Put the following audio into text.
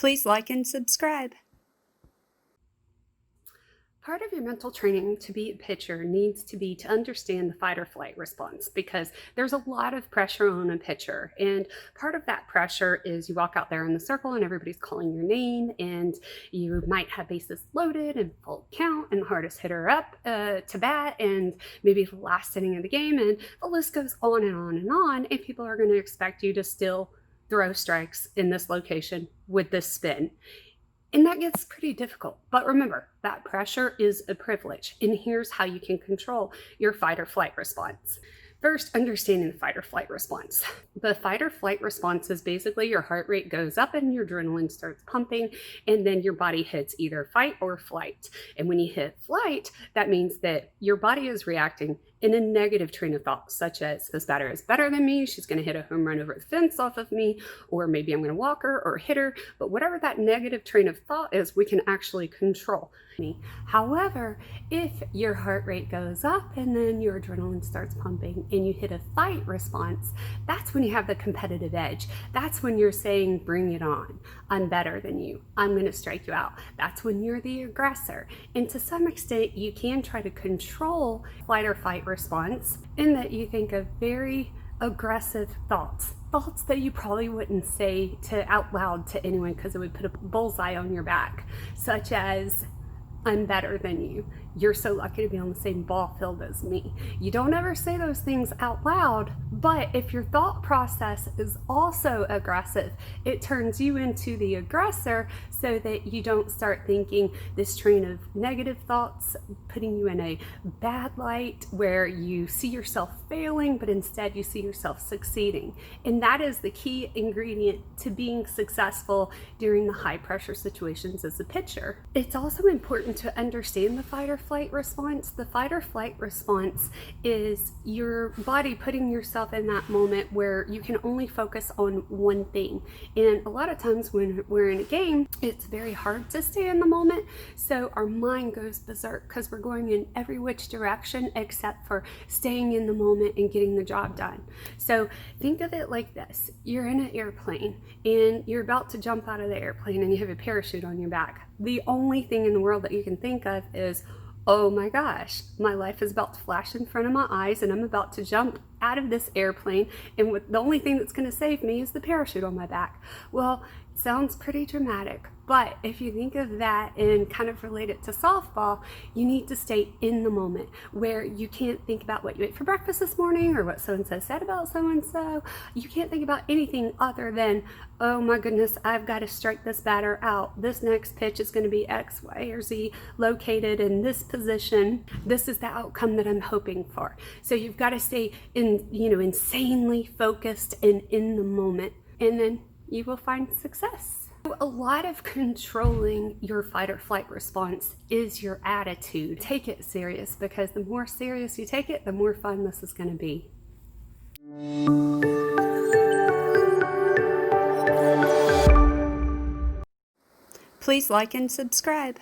Please like and subscribe. Part of your mental training to be a pitcher needs to be to understand the fight or flight response, because there's a lot of pressure on a pitcher. And part of that pressure is you walk out there in the circle and everybody's calling your name, and you might have bases loaded and full count and the hardest hitter up to bat, and maybe the last inning of the game, and the list goes on and on and on. And people are going to expect you to still throw strikes in this location with this spin. And that gets pretty difficult. But remember, that pressure is a privilege. And here's how you can control your fight or flight response. First, understanding the fight or flight response. The fight or flight response is basically your heart rate goes up and your adrenaline starts pumping, and then your body hits either fight or flight. And when you hit flight, that means that your body is reacting in a negative train of thought, such as, this batter is better than me, she's going to hit a home run over the fence off of me, or maybe I'm going to walk her or hit her. But whatever that negative train of thought is, we can actually control. However, if your heart rate goes up and then your adrenaline starts pumping and you hit a fight response, that's when you have the competitive edge. That's when you're saying, bring it on. I'm better than you. I'm going to strike you out. That's when you're the aggressor. And to some extent, you can try to control flight or fight response in that you think of very aggressive thoughts that you probably wouldn't say out loud to anyone, because it would put a bullseye on your back, such as, I'm better than you. You're so lucky to be on the same ball field as me. You don't ever say those things out loud, but if your thought process is also aggressive, it turns you into the aggressor, so that you don't start thinking this train of negative thoughts, putting you in a bad light where you see yourself failing, but instead you see yourself succeeding. And that is the key ingredient to being successful during the high pressure situations as a pitcher. It's also important to understand the fight or flight response. The fight or flight response is your body putting yourself in that moment where you can only focus on one thing. And a lot of times when we're in a game, it's very hard to stay in the moment. So our mind goes berserk because we're going in every which direction except for staying in the moment and getting the job done. So think of it like this. You're in an airplane and you're about to jump out of the airplane and you have a parachute on your back. The only thing in the world that you can think of is, oh my gosh, my life is about to flash in front of my eyes and I'm about to jump out of this airplane, and the only thing that's going to save me is the parachute on my back. Well, it sounds pretty dramatic, but if you think of that and kind of relate it to softball, you need to stay in the moment where you can't think about what you ate for breakfast this morning or what so-and-so said about so-and-so. You can't think about anything other than, oh my goodness, I've got to strike this batter out. This next pitch is going to be X, Y, or Z located in this position. This is the outcome that I'm hoping for. So you've got to stay insanely focused and in the moment, and then you will find success. A lot of controlling your fight or flight response is your attitude. Take it serious, because the more serious you take it, the more fun this is going to be. Please like and subscribe.